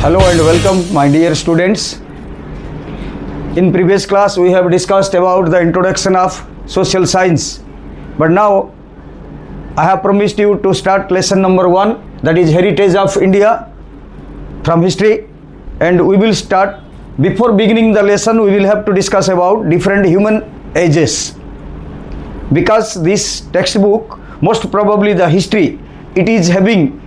Hello and welcome, my dear students. In previous class we have discussed about the introduction of social science, but now I have promised you to start lesson number 1, that is heritage of India from history, and we will start. Before beginning the lesson we will have to discuss about different human ages, because this textbook, most probably the history, it is having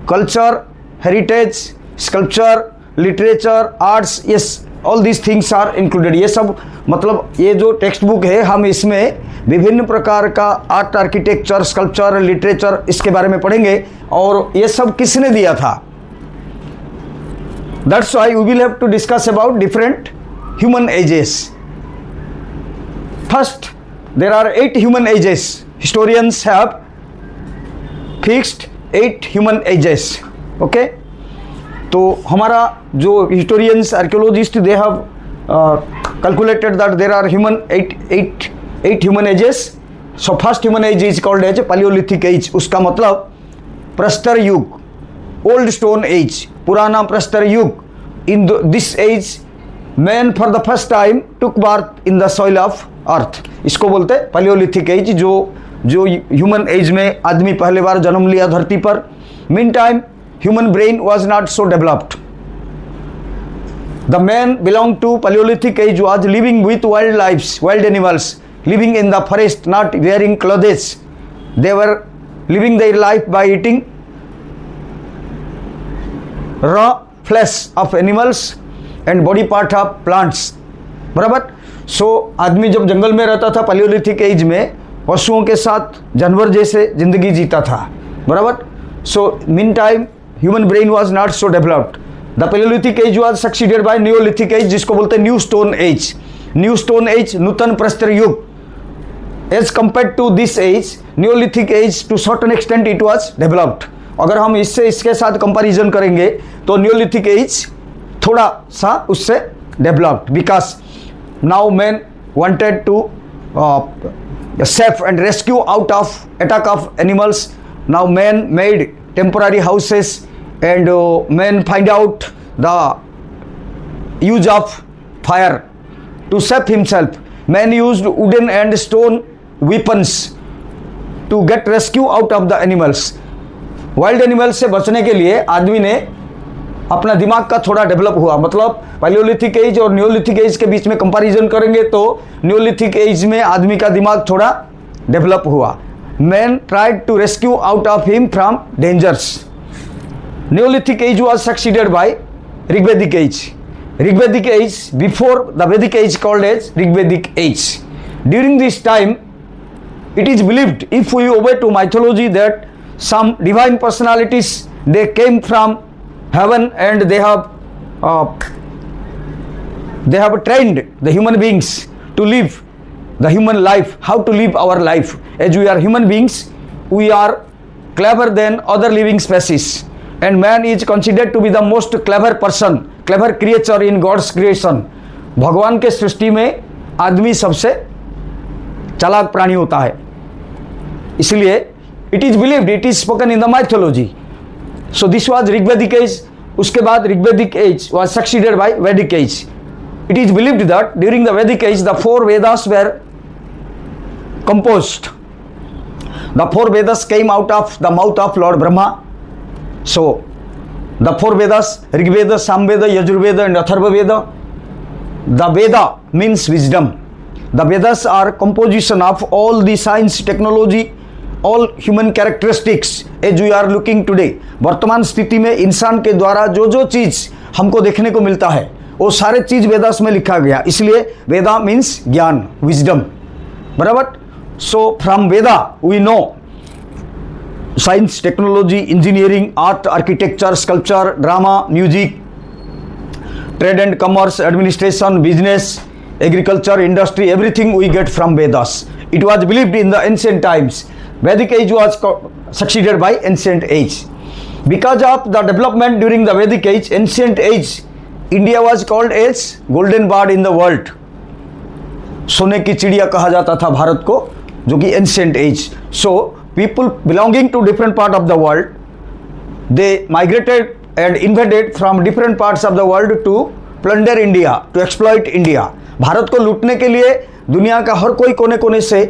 culture, heritage, sculpture, literature, arts, yes, all these things are included. ये सब मतलब ये जो text book है हम इसमें विभिन्न प्रकार का आर्ट, आर्किटेक्चर, स्कल्पचर, लिटरेचर इसके बारे में पढ़ेंगे और ये सब किसने दिया था. That's why we will have to discuss about different human ages. First, there are 8 human ages. Historians have fixed 8 human ages. Okay? तो हमारा जो historians, archaeologist, they have calculated that there are eight human ages. So first human age is called age paleolithic age. उसका मतलब प्रस्तर युग, old stone age, पुराना प्रस्तर युग. In this age man for the first time took birth in the soil of earth. इसको बोलते हैं paleolithic age, जो ह्यूमन एज में आदमी पहले बार जन्म लिया धरती पर. Mean time human brain was not so developed. The man belonged to Paleolithic age was living with wild lives, wild animals, living in the forest, not wearing clothes. They were living their life by eating raw flesh of animals and body part of plants. बराबर. सो आदमी जब जंगल में रहता था Palaeolithic as में, पशुओं के साथ जानवर जैसे जिंदगी जीता था. बराबर. So mean time human brain was not so developed. The Paleolithic age was succeeded by Neolithic age, जिसको बोलते हैं new stone age. New stone age, नूतन प्रस्तर युग. Age compared to this age, neolithic age to certain extent it was developed. अगर हम इसके साथ कंपैरिजन करेंगे तो न्योलिथिक एज थोड़ा सा उससे developed, because now man wanted to safe and rescue out of attack of animals. Now man made temporary houses and men find out the use of fire to save himself. Men used wooden and stone weapons to get rescue out of the animals. Wild animals से बचने के लिए आदमी ने अपना दिमाग का थोड़ा डेवलप हुआ. मतलब पैलियोलिथिक एज और न्योलिथिक एज के बीच में कंपैरिजन करेंगे तो न्योलिथिक एज में आदमी का दिमाग थोड़ा डेवलप हुआ. Men tried to rescue out of him from dangers. Neolithic age was succeeded by Rigvedic age. Rigvedic age before the Vedic age called as Rigvedic age. During this time, it is believed, if we obey to mythology, that some divine personalities, they came from heaven and they have trained the human beings to live the human life, how to live our life. As we are human beings, we are clever than other living species, and man is considered to be the most clever person, clever creature in God's creation. भगवान के सृष्टि में आदमी सबसे चालाक प्राणी होता है. इसलिए it is believed, it is spoken in the mythology. So this was Rigvedic age. उसके बाद Rigvedic age was succeeded by Vedic age. It is believed that during the Vedic age, the 4 Vedas were composed. The 4 Vedas came out of the mouth of Lord Brahma. So the 4 Vedas, Rig Veda, Sam Veda, Yajurveda and Atharva Veda. The Veda means wisdom. The Vedas are composition of all the science, technology, all human characteristics as we are looking today. वर्तमान स्थिति में इंसान के द्वारा जो चीज हमको देखने को मिलता है वो सारे चीज वेदास में लिखा गया. इसलिए वेदा मीन्स ज्ञान, विजडम. बराबर. So from Veda we know science, technology, engineering, art, architecture, sculpture, drama, music, trade and commerce, administration, business, agriculture, industry, everything we get from Vedas. It was believed in the ancient times. Vedic age was succeeded by ancient age. Because of the development during the Vedic age, ancient age, India was called as golden bird in the world. सोने की चिड़िया कहा जाता था भारत को, जो कि ancient age. So people belonging to different part of the world, they migrated and invaded from different parts of the world to plunder India, to exploit India. Bharat को लूटने के लिए दुनिया का हर कोई कोने कोने से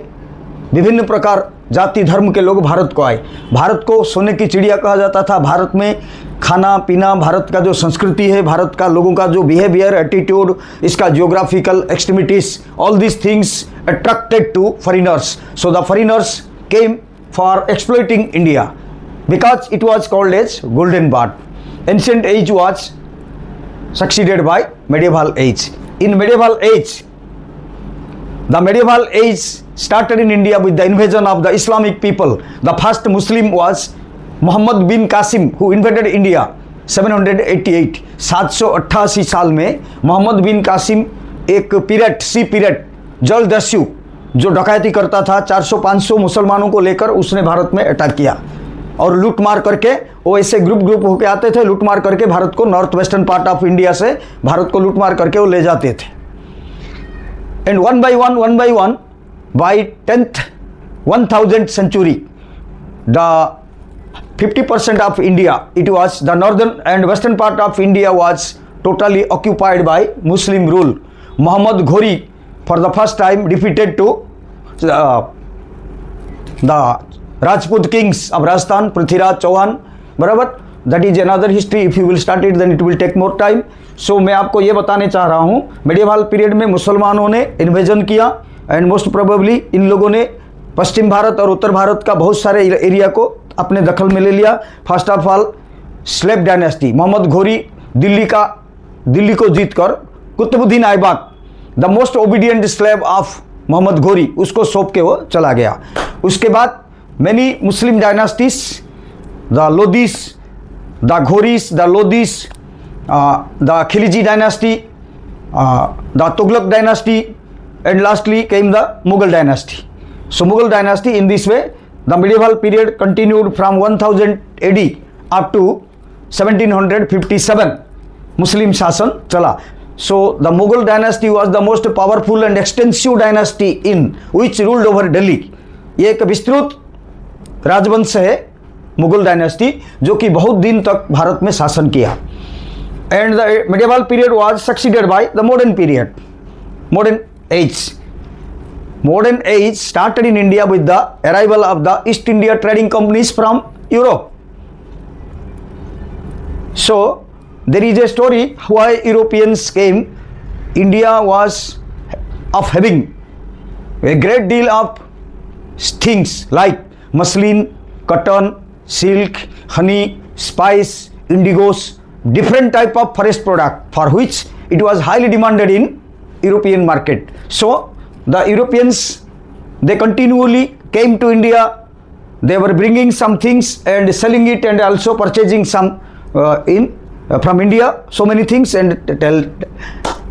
विभिन्न प्रकार जाति धर्म के लोग भारत को आए। भारत को सोने की चिड़िया कहा जाता था। भारत में खाना पीना, भारत का जो संस्कृति है, भारत का लोगों का जो बिहेवियर, एटीट्यूड, इसका geographical extremities, all this things attracted to foreigners. So the foreigners came for exploiting India because it was called as golden bird. Ancient age was succeeded by medieval age. In medieval age, the medieval age started in India with the invasion of the Islamic people. The first Muslim was Muhammad bin Qasim, who invaded India 788. 788 साल में मोहम्मद बिन कासिम एक period, सी period, जलदस्यु जो डकैती करता था, 400-500 मुसलमानों को लेकर उसने भारत में अटैक किया और लूट मार करके, वो ऐसे ग्रुप होके आते थे, लूट मार करके भारत को, north western part of India से भारत को लूट मार करके वो ले जाते थे. And one by one by 1000th century, the 50% of India, it was the northern and western part of India was totally occupied by Muslim rule. Muhammad Ghori for the first time defeated to the Rajput kings of Rajasthan, Prithviraj Chauhan, बराबर. That is another history. If you will start it then it will take more time. So मैं आपको ये बताने चाह रहा हूँ, medieval period में मुसलमानों ने इन्वेजन किया एंड मोस्ट प्रोबेबली इन लोगों ने पश्चिम भारत और उत्तर भारत का बहुत सारे एरिया को अपने दखल में ले लिया. First of all slave dynasty, Mohammad Ghori Delhi को जीतकर Qutubuddin Aibak, the most obedient slave of Mohammad Ghori, उसको सौंप के वो चला गया. उसके बाद many Muslim dynasties, the Lodis, the Ghoris, the Lodis, the Khilji dynasty, the Tughlaq dynasty, and lastly came the Mughal dynasty. So Mughal dynasty, in this way the medieval period continued from 1000 AD up to 1757. Muslim शासन चला. So the Mughal dynasty was the most powerful and extensive dynasty in which ruled over Delhi. ये एक विस्तृत राजवंश है Mughal dynasty, जो कि बहुत दिन तक भारत में शासन किया. And the medieval period was succeeded by the modern period, modern age. Modern age started in India with the arrival of the East India trading companies from Europe. So there is a story why Europeans came. India was of having a great deal of things like muslin, cotton, silk, honey, spice, indigos, different type of forest product for which it was highly demanded in European market. So the Europeans, they continually came to India. They were bringing some things and selling it and also purchasing some from India, so many things, and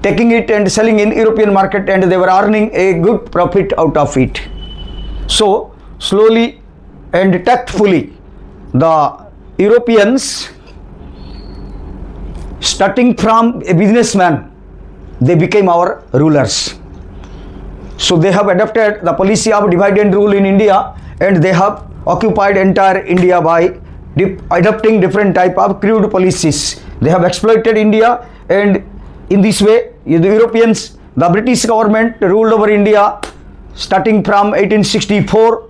taking it and selling in European market, and they were earning a good profit out of it. So slowly and tactfully the Europeans, starting from a businessman, they became our rulers. So they have adopted the policy of divide and rule in India, and they have occupied entire India by adopting different type of crude policies. They have exploited India, and in this way the Europeans, the British government ruled over India starting from 1864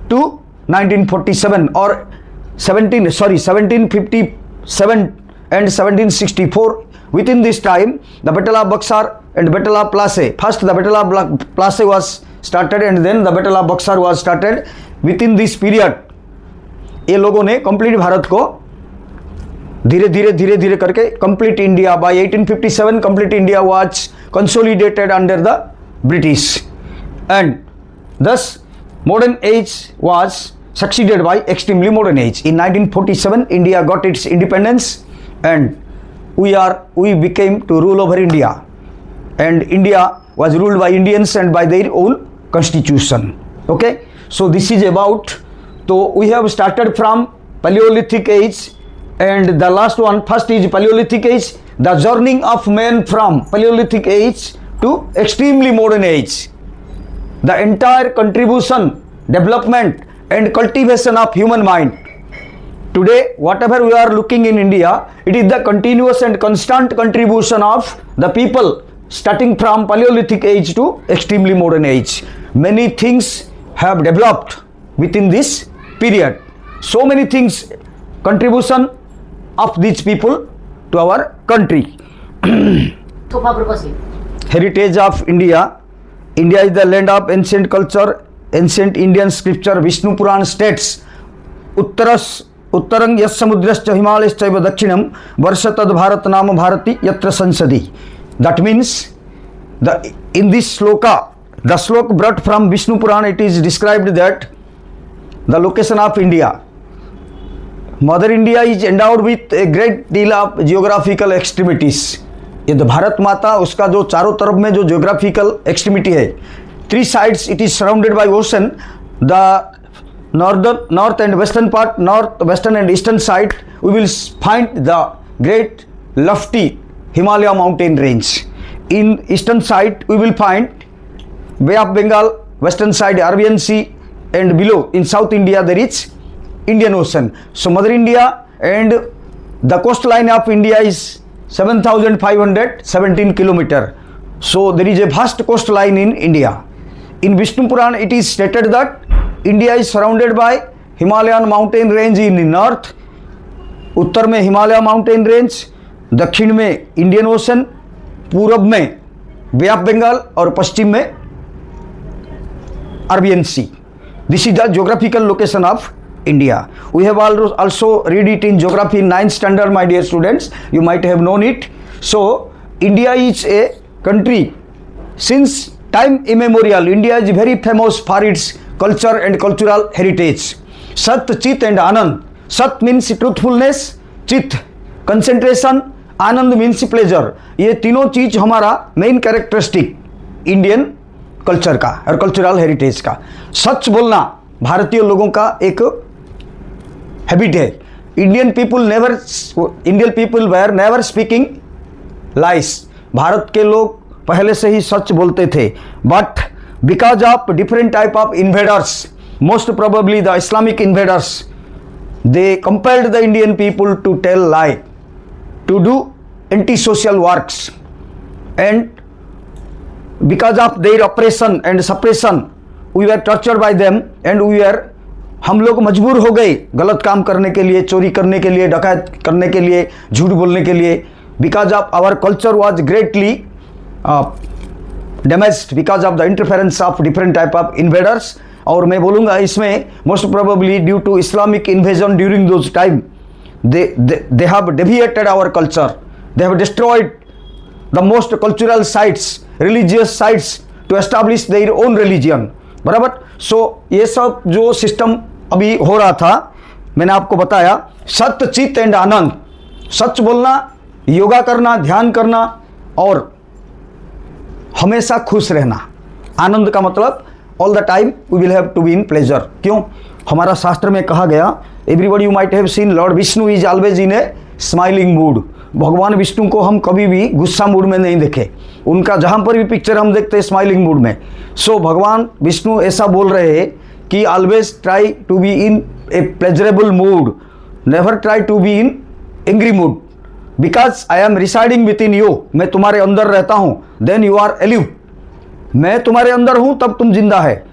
to 1947 or 1757 and 1764. Within this time, the Battle of Buxar and Battle of Plassey. First the Battle of Plassey was started and then the Battle of Buxar was started. Within this period, ये लोगों ने complete Bharat को धीरे धीरे करके complete India, by 1857 complete India was consolidated under the British, and thus modern age was succeeded by extremely modern age. In 1947 India got its independence and we became to rule over India, and India was ruled by Indians and by their own constitution. Okay, so this is about, so we have started from Paleolithic age, and the last one, first is Paleolithic age, the journey of man from Paleolithic age to extremely modern age. The entire contribution, development and cultivation of human mind today whatever we are looking in India, it is the continuous and constant contribution of the people starting from Paleolithic age to extremely modern age. Many things have developed within this period. So many things, contribution of these people to our country. Heritage of India. India is the land of ancient culture. Ancient Indian scripture Vishnu Puran states, उत्तरं yes समुद्रश्च हिमालयश्चैव दक्षिणं वर्षतद् Bharat नाम भारती यत्र संसदि. That means in this sloka, the sloka brought from Vishnu Puran, it is described that the location of India, Mother India is endowed with a great deal of geographical extremities. ये तो भारत माता, उसका जो चारों तरफ में जो geographical extremity है, 3 sides it is surrounded by ocean. The north and western part, north, western and eastern side, we will find the great lofty Himalaya mountain range. In eastern side we will find Bay of Bengal, western side Arabian Sea, and below in South India there is Indian Ocean. So Mother India and the coastline of India is 7,517 kilometer. So there is a vast coastline in India. In Vishnu Puran it is stated that India is surrounded by Himalayan mountain range in the north, उत्तर में Himalaya mountain range, दक्षिण में Indian ocean, पूरब में बे of Bengal और पश्चिम में Arabian sea. This is the geographical location of India. We have also read it in geography in 9th standard, my dear students. You might have known it. So India is a country since time immemorial. India is very famous for its culture and cultural heritage. Sat, Chit and Anand. Sat means truthfulness, Chit concentration, Anand means pleasure. ये तीनों चीज हमारा main characteristic Indian culture का और cultural heritage का. सच बोलना भारतीय लोगों का एक हैबिट है. Indian people were never speaking lies. Bharat के लोग पहले से ही सच बोलते थे. But because of different type of invaders, most probably the Islamic invaders, they compelled the Indian people to tell lie, to do anti-social works, and because of their oppression and suppression, we were tortured by them and हम लोग मजबूर हो गए गलत काम करने के लिए, चोरी करने के लिए, डकैत करने के लिए, झूठ बोलने के लिए. Because of our culture was greatly damaged because of the interference of different type of invaders. और मैं बोलूँगा इसमें most probably due to Islamic invasion during those time, they have deviated our culture. They have destroyed the most cultural sites, religious sites to establish their own religion. बराबर. So ये सब जो system अभी हो रहा था, मैंने आपको बताया, सत्य, चित एंड आनंद. सच बोलना, योगा करना, ध्यान करना और हमेशा खुश रहना. आनंद का मतलब all the time we will have to be in pleasure. क्यों? हमारा शास्त्र में कहा गया, everybody you might have seen lord Vishnu is always in a smiling mood. भगवान विष्णु को हम कभी भी गुस्सा मूड में नहीं देखे. उनका जहाँ पर भी पिक्चर हम देखते हैं स्माइलिंग मूड में. सो भगवान विष्णु ऐसा बोल रहे हैं कि always try to be in a pleasurable mood, never try to be in angry mood. Because I am residing with in you, मैं तुम्हारे अंदर रहता हूँ. Then you are alive. मैं तुम्हारे अंदर हूँ तब तुम जिंदा है.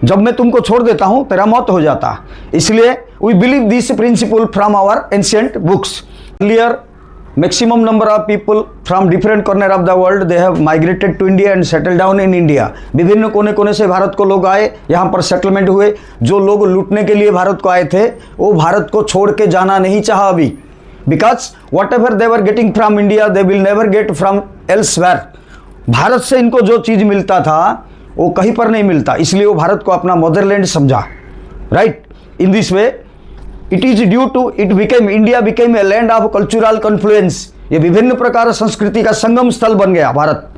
जब मैं तुमको छोड़ देता हूँ तेरा मौत हो जाता. इसलिए we believe this principle from our ancient books. Earlier, maximum number of people from different corner of the world, they have migrated to India and settled down in India. विभिन्न कोने कोने से भारत को लोग आए, यहाँ पर सेटलमेंट हुए. जो लोग लूटने के लिए भारत को आए थे वो भारत को छोड़ के जाना नहीं चाहा अभी. Because whatever they were getting from India, they will never get from elsewhere. Bharat से इनको जो चीज़ मिलता था वो कहीं पर नहीं मिलता, इसलिए वो भारत को अपना मदरलैंड समझा. Right. In this way it is due to India became a land of cultural confluence. ये विभिन्न प्रकार संस्कृति का संगम स्थल बन गया Bharat.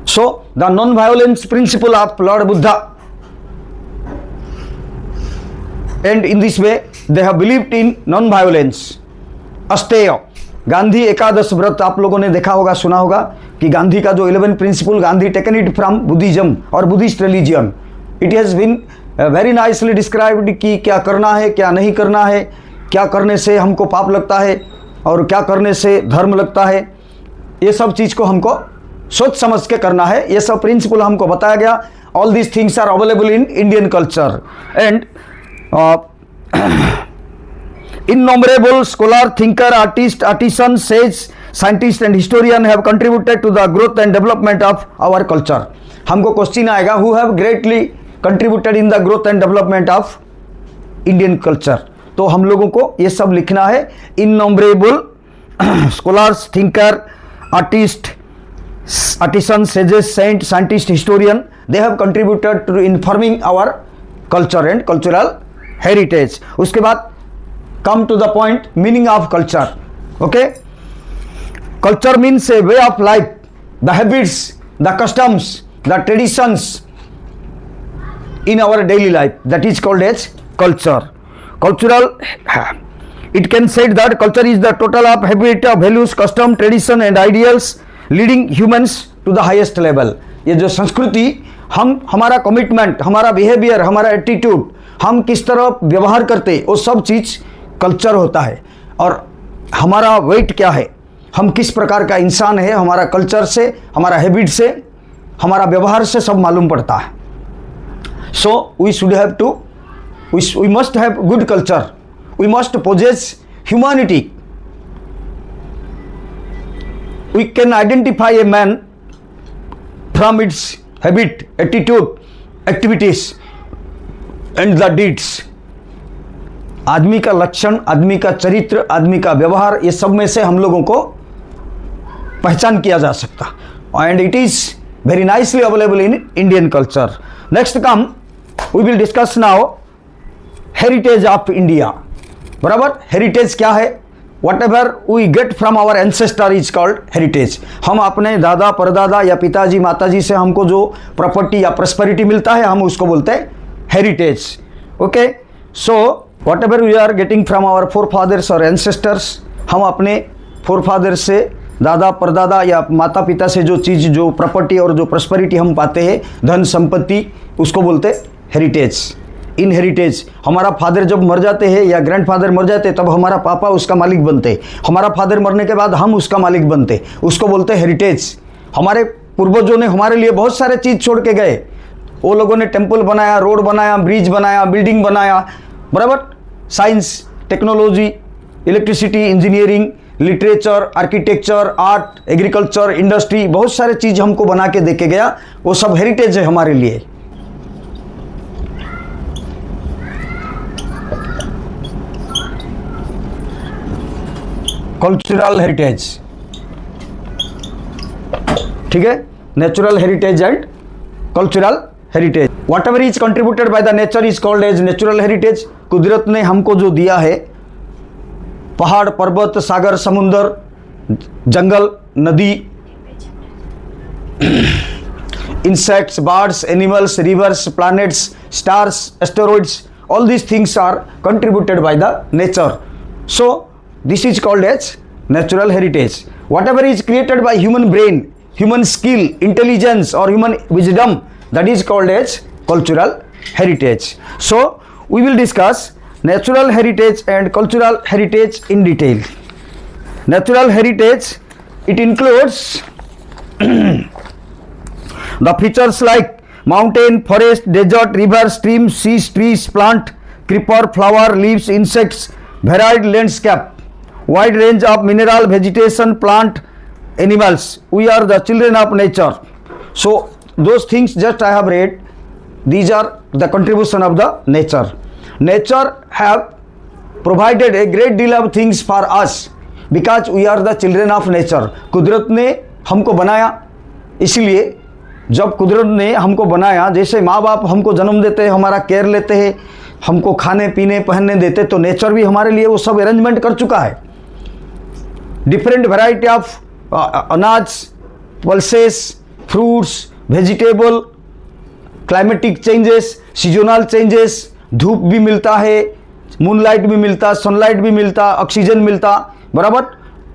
So the non-violence principle of Lord Buddha, and in this way they have believed in non-violence. अस्तेय Gandhi एकादश व्रत आप लोगों ने देखा होगा, सुना होगा कि गांधी का जो 11 principle, Gandhi taken it from Buddhism और Buddhist religion. It has been very nicely described कि क्या करना है क्या नहीं करना है, क्या करने से हमको पाप लगता है और क्या करने से धर्म लगता है, ये सब चीज़ को हमको सोच समझ के करना है। ये सब प्रिंसिपल हमको बताया गया। All these things are available in Indian culture and innumerable scholar, thinker, artist, artisan, sage, scientist and historian have contributed to the growth and development of our culture. हमको क्वेश्चन आएगा, who have greatly contributed in the growth and development of Indian culture. तो हम लोगों को ये सब लिखना है। innumerable scholars, thinker, artist, artisan, sages, saint, scientist, historian, they have contributed to informing our culture and cultural heritage. उसके बाद come to the point, meaning of culture. Okay, culture means a way of life, the habits, the customs, the traditions in our daily life, that is called as culture. Cultural, it can say that culture is the total of habit, values, custom, tradition and ideals leading humans to the highest level. ये जो संस्कृति, हमारा commitment, हमारा behaviour, हमारा attitude, हम किस तरह व्यवहार करते, वो सब चीज़ कल्चर होता है। और हमारा वेट क्या है, हम किस प्रकार का इंसान है, हमारा कल्चर से, हमारा हैबिट से, हमारा व्यवहार से सब मालूम पड़ता है। So we should have to, we must have good culture, we must possess humanity. We can identify a man from its habit, attitude, activities and the deeds. आदमी का लक्षण, आदमी का चरित्र, आदमी का व्यवहार, ये सब में से हम लोगों को पहचान किया जा सकता। And it is very nicely available in Indian culture. Next come we will discuss now heritage of India. बराबर, हेरिटेज क्या है? Whatever we get from our ancestor is called heritage. हम अपने दादा परदादा या पिताजी माताजी से हमको जो प्रॉपर्टी या प्रॉस्पेरिटी मिलता है, हम उसको बोलते हैं heritage. Okay, so whatever we are getting from our forefathers or ancestors, हम अपने forefathers से, दादा परदादा या माता पिता से जो चीज़, जो प्रॉपर्टी और जो प्रॉस्पेरिटी हम पाते हैं, धन संपत्ति, उसको बोलते हेरिटेज, इनहेरिटेज। हमारा फादर जब मर जाते हैं या ग्रैंडफादर मर जाते, तब हमारा पापा उसका मालिक बनते, हमारा फादर मरने के बाद हम उसका मालिक बनते, उसको बोलते हेरिटेज। हमारे पूर्वजों ने हमारे लिए बहुत सारे चीज़ छोड़ के गए। वो लोगों ने टेम्पल बनाया, रोड बनाया, ब्रिज बनाया, बिल्डिंग बनाया, बराबर। Science, technology, electricity, engineering, literature, architecture, art, agriculture, industry, बहुत सारे चीज़ हमको बना के दे के गया। वो सब हेरिटेज है हमारे लिए। कल्चरल हेरिटेज, ठीक है, natural heritage and cultural heritage. Whatever is contributed by the nature is called as natural heritage. कुदरत ने हमको जो दिया है, पहाड़, पर्वत, सागर, समुंदर, जंगल, नदी, insects, birds, animals, rivers, planets, stars, asteroids, all these things are contributed by the nature. So this is called as natural heritage. Whatever is created by human brain, human skill, intelligence or human wisdom, that is called as cultural heritage. So we will discuss natural heritage and cultural heritage in detail. Natural heritage, it includes the features like mountain, forest, desert, river, stream, sea, trees, plant, creeper, flower, leaves, insects, varied landscape, wide range of mineral, vegetation, plant, animals. We are the children of nature. So those things just I have read, these are the contribution of the nature. Nature have provided a great deal of things for us because we are the children of nature. कुदरत ने हमको बनाया, इसलिए जब कुदरत ने हमको बनाया, जैसे माँ बाप हमको जन्म देते हैं, हमारा केयर लेते हैं, हमको खाने पीने पहनने देते, तो नेचर भी हमारे लिए वो सब अरेंजमेंट कर चुका है। डिफरेंट वैरायटी ऑफ अनाज, pulses, fruits, vegetable, climatic changes, seasonal changes, धूप भी मिलता है, मूनलाइट भी मिलता, सनलाइट भी मिलता, ऑक्सीजन मिलता, बराबर।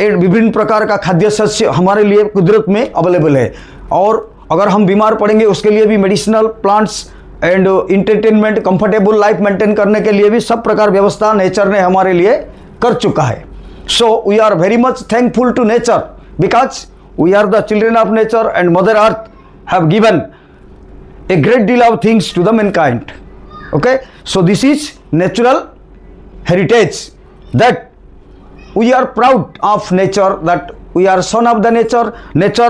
एक विभिन्न प्रकार का खाद्य शस्य हमारे लिए कुदरत में अवेलेबल है। और अगर हम बीमार पड़ेंगे उसके लिए भी medicinal plants and entertainment, comfortable life maintain करने के लिए भी सब प्रकार व्यवस्था नेचर ने हमारे लिए कर चुका है. So we are very much thankful to nature because we are the children of nature and mother earth have given a great deal of things to the mankind. Okay, so this is natural heritage, that we are proud of nature, that we are son of the nature. Nature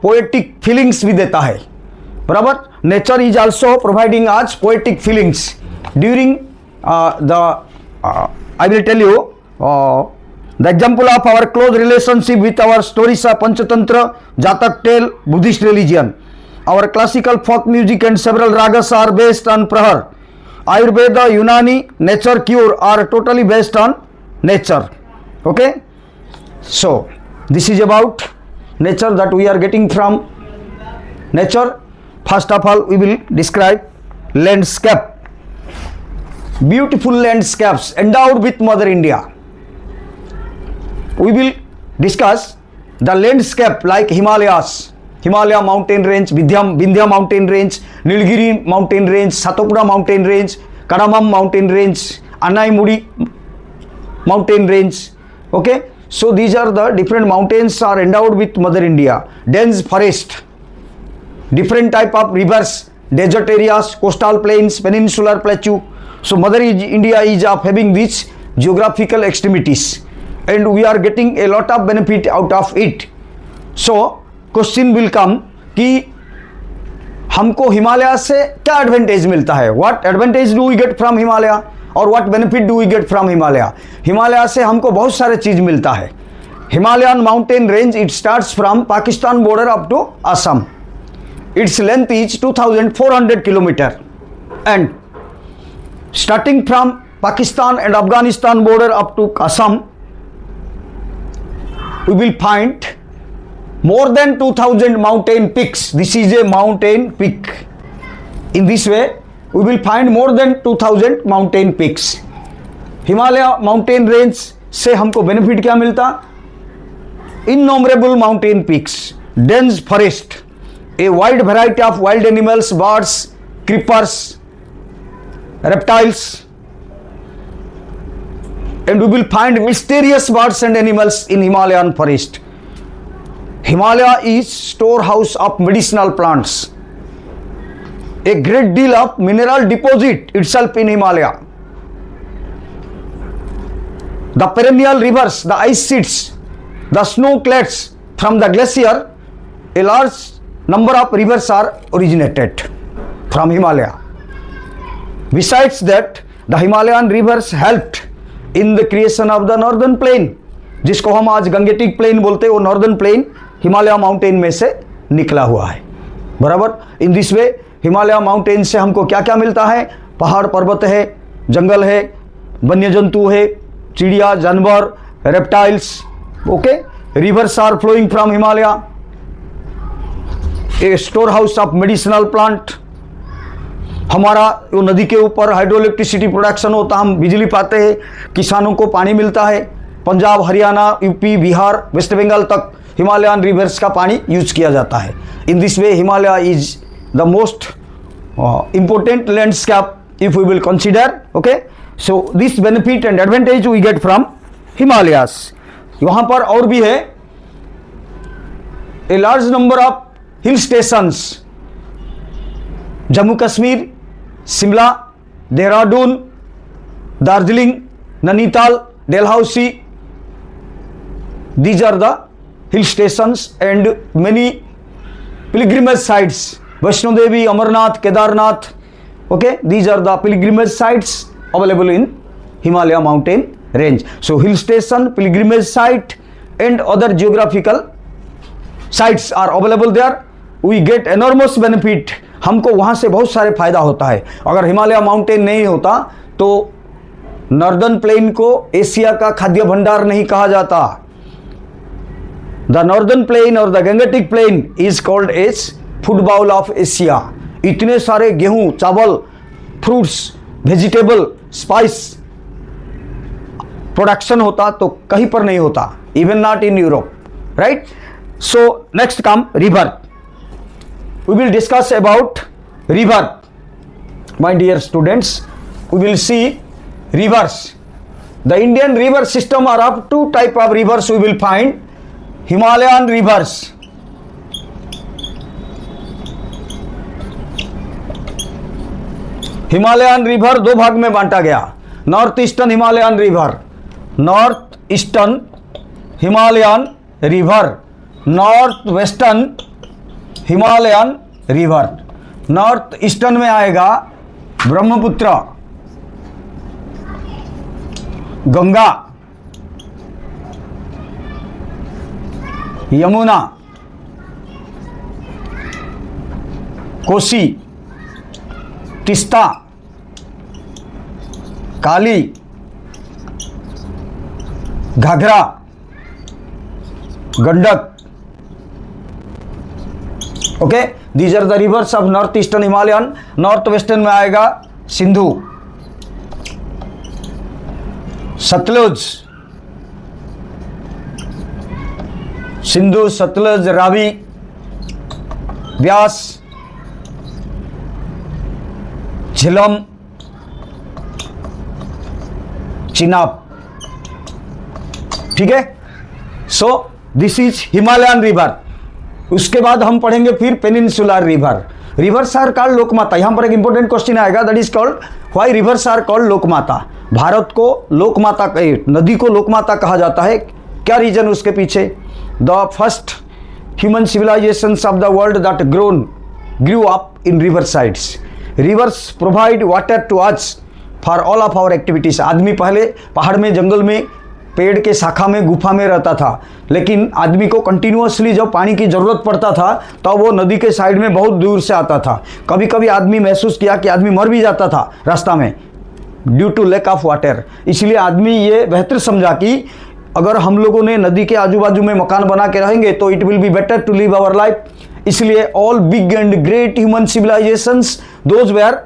poetic feelings भी देता है, बराबर. Nature is also providing us poetic feelings during I will tell you the example of our close relationship with our stories of Panchatantra, Jatak tale, Buddhist religion. Our classical folk music and several ragas are based on Prahar. Ayurveda, Unani, nature cure are totally based on nature. Okay, so this is about nature that we are getting from nature. First of all, we will describe landscape. Beautiful landscapes endowed with Mother India. We will discuss the landscape like Himalayas, Himalaya mountain range, Vindhya mountain range, Nilgiri mountain range, Satapura mountain range, Kadamam mountain range, Anaimudi mountain range. Okay, so these are the different mountains are endowed with Mother India. Dense forest, different type of rivers, desert areas, coastal plains, peninsular plateau. So Mother India is of having these geographical extremities and we are getting a lot of benefit out of it. So question will come कि हमको हिमालय से क्या advantage मिलता है. What advantage do we get from Himalaya और what benefit do we get from Himalaya. Himalaya से हमको बहुत सारे चीज मिलता है. Himalayan mountain range it starts from Pakistan border up to Assam. Its length is 2400 kilometre and starting from Pakistan and Afghanistan border up to Assam we will find more than 2000 mountain peaks. This is a mountain peak. In this way we will find more than 2000 mountain peaks. Himalaya mountain range से हमको benefit क्या मिलता. Innumerable mountain peaks, dense forest, a wide variety of wild animals, birds, creepers, reptiles, and we will find mysterious birds and animals in Himalayan forest. Himalaya is storehouse of medicinal plants. A great deal of mineral deposit itself in Himalaya. The perennial rivers, the ice sheets, the snow clads from the glacier, a large number of rivers are originated from Himalaya. Besides that, the Himalayan rivers helped in the creation of the northern plain, जिसको हम आज Gangetic plain बोलते हैं. वो northern plain Himalaya mountain में से निकला हुआ है, बराबर. इन दिस वे हिमालय माउंटेन से हमको क्या क्या मिलता है. पहाड़ पर्वत है, जंगल है, वन्य जंतु है, चिड़िया, जानवर, reptiles. Okay, rivers are flowing from Himalaya, a store house of medicinal plant. हमारा वो नदी के ऊपर हाइड्रो इलेक्ट्रिसिटी प्रोडक्शन होता, हम बिजली पाते हैं, किसानों को पानी मिलता है. पंजाब, हरियाणा, यूपी, बिहार, वेस्ट बंगाल तक हिमालयन रिवर्स का पानी यूज किया जाता है. In this way Himalaya is the most important landscape if we will consider. Okay, so this benefit and advantage we get from Himalayas. वहां पर और भी है a large number of hill stations. Jammu Kashmir, Shimla, Dehradun, Darjeeling, Nainital, Dalhousie, these are the hill stations and many pilgrimage sites. Vaishno Devi, Amarnath, Kedarnath. Okay, these are the pilgrimage sites available in Himalaya mountain range. So hill station, pilgrimage site and other geographical sites are available there. We get enormous benefit. हमको वहाँ से बहुत सारे फायदा होता है. अगर Himalaya mountain नहीं होता तो नॉर्दर्न प्लेन को एशिया का खाद्य भंडार नहीं कहा जाता. द नॉर्दर्न प्लेन और the Gangetic plain is called as food bowl of Asia. इतने सारे गेहूं, चावल, फ्रूट्स, वेजिटेबल, स्पाइस प्रोडक्शन होता तो कहीं पर नहीं होता, even not in Europe, right. So next come river. We will discuss about river. my dear students, we will see rivers. The Indian river system are of two type of rivers we will find. Himalayan rivers. Himalayan river दो भाग में बांटा गया, north eastern Himalayan river, north eastern Himalayan river, north western Himalayan river. North eastern में आएगा Brahmaputra, Ganga, Yamuna, Kosi, Teesta, Kali, Ghaghara, Gandak. Okay, these are the rivers of north eastern Himalayan. North western में आएगा सिंधु, सतलुज, सिंधु, सतलुज, रावी, ब्यास, झेलम, चिनाब। ठीक है, so this is Himalayan river. उसके बाद हम पढ़ेंगे फिर peninsular river. Rivers are called लोकमाता। यहां पर एक इंपॉर्टेंट क्वेश्चन आएगा, that is called why rivers are called लोकमाता। भारत को लोकमाता, नदी को लोकमाता कहा जाता है, क्या रीजन उसके पीछे? The first human civilisations of the world that grew up in river sides. Rivers provide water to us for all of our activities. आदमी पहले पहाड़ में, जंगल में, पेड़ के शाखा में, गुफा में रहता था, लेकिन आदमी को कंटिन्यूअसली जब पानी की ज़रूरत पड़ता था तो वो नदी के साइड में बहुत दूर से आता था। कभी कभी आदमी महसूस किया कि आदमी मर भी जाता था रास्ता में due to lack of water. इसलिए आदमी ये बेहतर समझा कि अगर हम लोगों ने नदी के आजू बाजू में मकान बना के रहेंगे तो it will be better to live our life. इसलिए all big and great human civilisations those were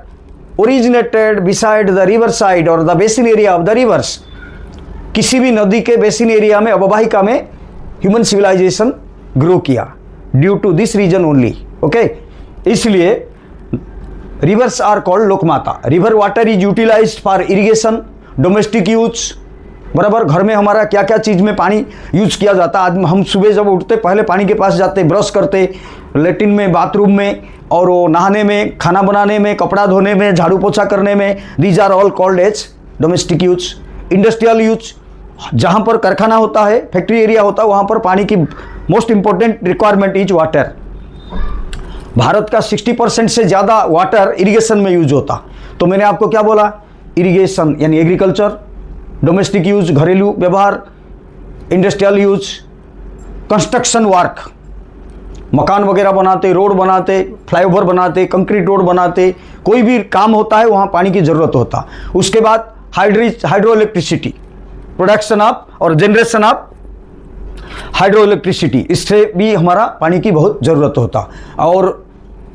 originated beside the river side और the basin area of the rivers. किसी भी नदी के बेसिन एरिया में, अववाहिका में ह्यूमन सिविलाइजेशन ग्रो किया due to this reason only. Okay, इसलिए रिवर्स आर कॉल्ड लोकमाता। River water is utilised for irrigation, domestic use. बराबर, घर में हमारा क्या क्या चीज़ में पानी यूज किया जाता है। हम सुबह जब उठते पहले पानी के पास जाते, ब्रश करते, लेटिन में, बाथरूम में, और वो नहाने में, खाना बनाने में, कपड़ा धोने में, झाड़ू पोछा करने में। These are all called as domestic use. Industrial use, जहाँ पर कारखाना होता है, फैक्ट्री एरिया होता है, वहाँ पर पानी की most important requirement is water. Bharat का 60% से ज़्यादा वाटर इरिगेशन में यूज होता। तो मैंने आपको क्या बोला? इरिगेशन यानी एग्रीकल्चर, डोमेस्टिक यूज घरेलू व्यवहार, इंडस्ट्रियल यूज, कंस्ट्रक्शन वर्क, मकान वगैरह बनाते, रोड बनाते, फ्लाईओवर बनाते, कंक्रीट रोड बनाते, कोई भी काम होता है वहाँ पानी की ज़रूरत होता। उसके बाद हाइड्रो इलेक्ट्रिसिटी, प्रोडक्शन ऑफ और जनरेशन ऑफ हाइड्रो इलेक्ट्रिसिटी, इससे भी हमारा पानी की बहुत ज़रूरत होता। और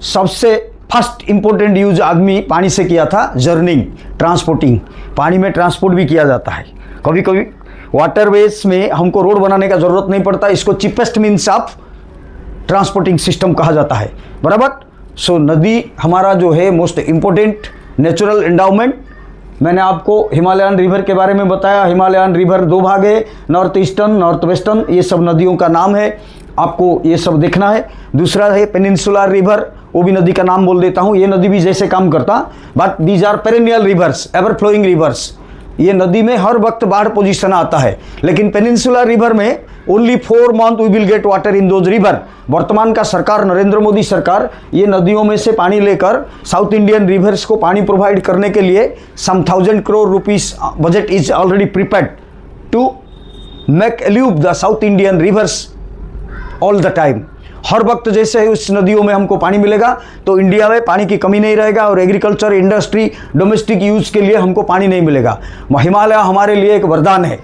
सबसे फर्स्ट इंपॉर्टेंट यूज आदमी पानी से किया था जर्निंग, ट्रांसपोर्टिंग। पानी में ट्रांसपोर्ट भी किया जाता है। कभी कभी वाटरवेज में हमको रोड बनाने का ज़रूरत नहीं पड़ता, इसको cheapest means of transporting system कहा जाता है। बराबर, सो नदी हमारा जो है मोस्ट इंपॉर्टेंट नेचुरल एंडाउमेंट। मैंने आपको हिमालयन रिवर के बारे में बताया। हिमालयन रिवर दो भाग है, नॉर्थ ईस्टर्न, नॉर्थ वेस्टर्न, ये सब नदियों का नाम है, आपको ये सब देखना है। दूसरा है पेनिनसुलर रिवर, वो भी नदी का नाम बोल देता हूँ। ये नदी भी जैसे काम करता, but these are perennial rivers, ever flowing rivers. ये नदी में हर वक्त बाढ़ पोजीशन आता है, लेकिन पेनिनसुलर रिवर में only 4 month we will get water in those river. वर्तमान का सरकार, नरेंद्र मोदी सरकार, ये नदियों में से पानी लेकर साउथ इंडियन रिवर्स को पानी प्रोवाइड करने के लिए some 1000 crore rupees budget is already prepared to make एल्यूब the South Indian rivers all the time. हर वक्त जैसे उस नदियों में हमको पानी मिलेगा तो इंडिया में पानी की कमी नहीं रहेगा, और एग्रीकल्चर, इंडस्ट्री, डोमेस्टिक यूज के लिए हमको पानी नहीं मिलेगा। हिमालय हमारे लिए एक वरदान है।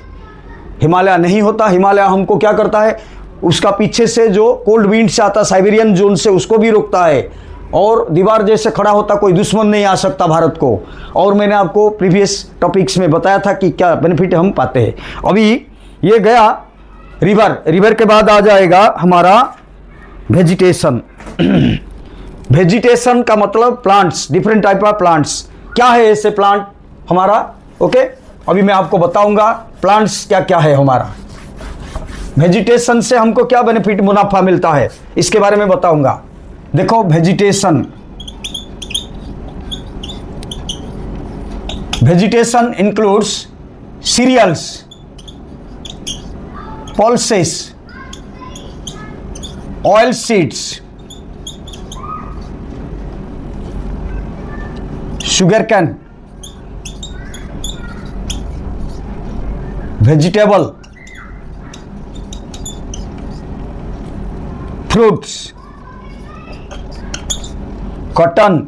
हिमालय नहीं होता, हिमालय हमको क्या करता है, उसका पीछे से जो कोल्ड विंड से आता, साइबेरियन जोन से, उसको भी रोकता है, और दीवार जैसे खड़ा होता, कोई दुश्मन नहीं आ सकता भारत को। और मैंने आपको प्रीवियस टॉपिक्स में बताया था कि क्या बेनिफिट हम पाते हैं। अभी ये गया रिवर, रिवर के बाद आ जाएगा हमारा वेजिटेशन। वेजिटेशन का मतलब plants, different type of plants. क्या है ऐसे प्लांट हमारा? ओके, अभी मैं आपको बताऊंगा प्लांट्स क्या क्या है हमारा। वेजिटेशन से हमको क्या बेनिफिट, मुनाफा मिलता है, इसके बारे में बताऊंगा। देखो vegetation, vegetation includes cereals, pulses, oil seeds, sugarcane, vegetable, fruits, cotton,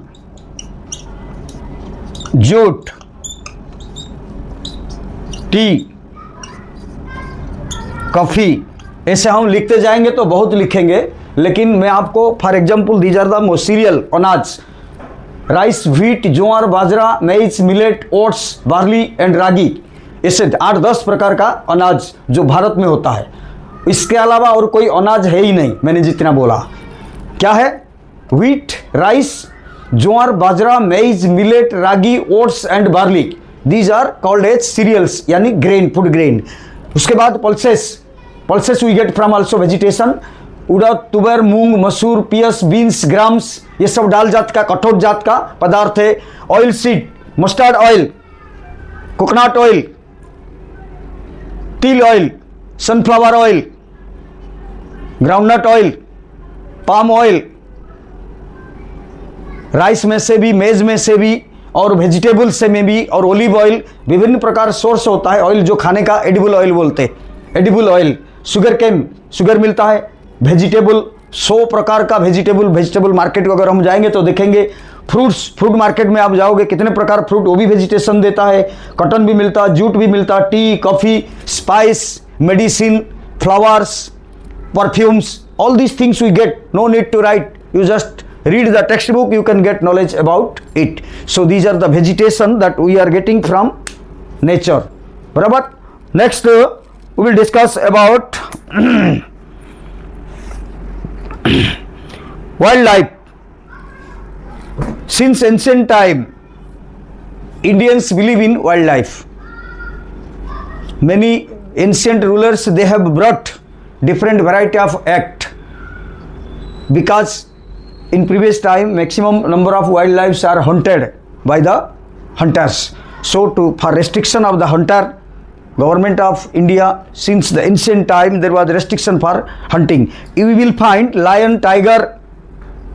jute, tea, coffee. ऐसे हम लिखते जाएंगे तो बहुत लिखेंगे, लेकिन मैं आपको for example these are the cereal, अनाज, rice, wheat, jowar, bajra, maize, millet, oats, barley and ragi. ऐसे 8-10 प्रकार का अनाज जो भारत में होता है। इसके अलावा और कोई अनाज है ही नहीं, मैंने जितना बोला। क्या है? Wheat, rice, jowar, bajra, maize, millet, ragi, oats and barley, these are called as cereals, यानी ग्रेन, फूड ग्रेन। उसके बाद pulses, pulses we get from also vegetation, urad, tuvar, moong, masoor, peas, beans, grams, ये सब दाल जात का, कठोर जात का पदार्थ है। Oil seed, mustard oil, coconut oil, till oil, sunflower oil, groundnut oil, palm oil, rice में से भी, मेज में से भी, और वेजिटेबल से में भी, और ओलिव ऑयल, विभिन्न प्रकार सोर्स होता है ऑयल जो खाने का, एडिबल ऑयल बोलते हैं, edible oil. Sugar cane, sugar मिलता है। वेजिटेबल, 100 प्रकार का वेजिटेबल मार्केट अगर हम जाएंगे तो देखेंगे। फ्रूट्स, फ्रूट मार्केट में आप जाओगे कितने प्रकार फ्रूट, वो भी वेजिटेशन देता है। कॉटन भी मिलता है, जूट भी मिलता है, T, coffee, spice, medicine, flowers, perfumes, all these things we get, no need to write, you just read the textbook, you can get knowledge about it. So these are the vegetation that we are getting from nature. Barabar? Next we will discuss about wildlife. Since ancient time Indians believe in wildlife. Many ancient rulers, they have brought different variety of act, because in previous time maximum number of wildlife are hunted by the hunters. So for restriction of the hunter, government of India, since the ancient time there was restriction for hunting. You will find lion, tiger,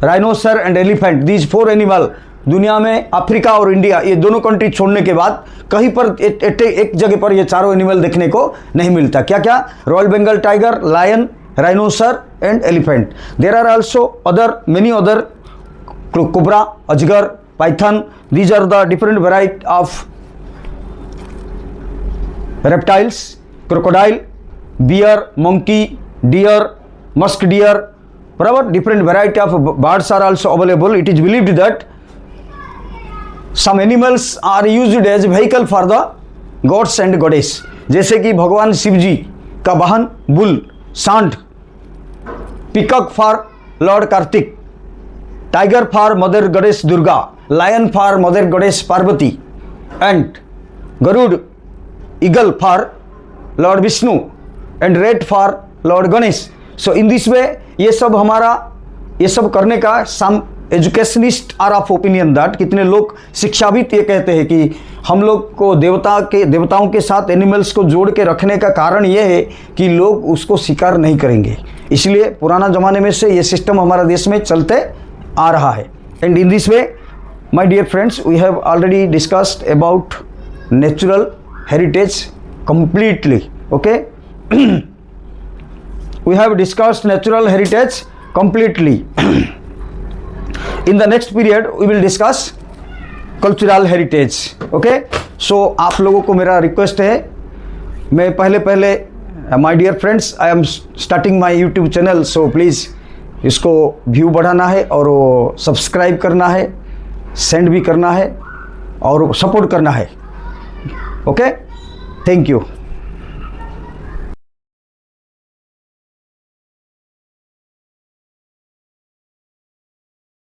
rhinoceros and elephant, these 4 animal दुनिया में Africa और India, ये दोनों country छोड़ने के बाद कहीं पर एक जगह पर ये चारों एनिमल देखने को नहीं मिलता। क्या क्या? Royal Bengal tiger, lion, rhinoceros and elephant. There are also other, many other, cobra, ajgar, python, these are the different variety of reptiles, crocodile, bear, monkey, deer, musk deer, whatever different variety of birds are also available. It is believed that some animals are used as vehicle for the gods and goddess. जैसे कि भगवान शिव जी का वाहन bull, सांड, peacock for lord Kartik, tiger for mother goddess Durga, lion for mother goddess Parvati, and Garuda, eagle for Lord Vishnu, and rat for Lord Ganesh. So in this way ये सब हमारा, ये सब करने का some educationist are of opinion that, कितने लोग शिक्षाविद ये कहते हैं कि हम लोग को देवताओं के साथ एनिमल्स को जोड़ के रखने का कारण ये है कि लोग उसको शिकार नहीं करेंगे। इसलिए पुराना ज़माने में से ये सिस्टम हमारा देश में चलते आ रहा है। And in this way my dear friends, we have already discussed about natural heritage completely. Okay, we have discussed natural heritage completely. In the next period we will discuss cultural heritage. Okay, so आप लोगों को मेरा request है, मैं पहले my dear friends, I am starting my YouTube channel, so please इसको view बढ़ाना है और सब्सक्राइब करना है, सेंड भी करना है और सपोर्ट करना है। Okay, thank you.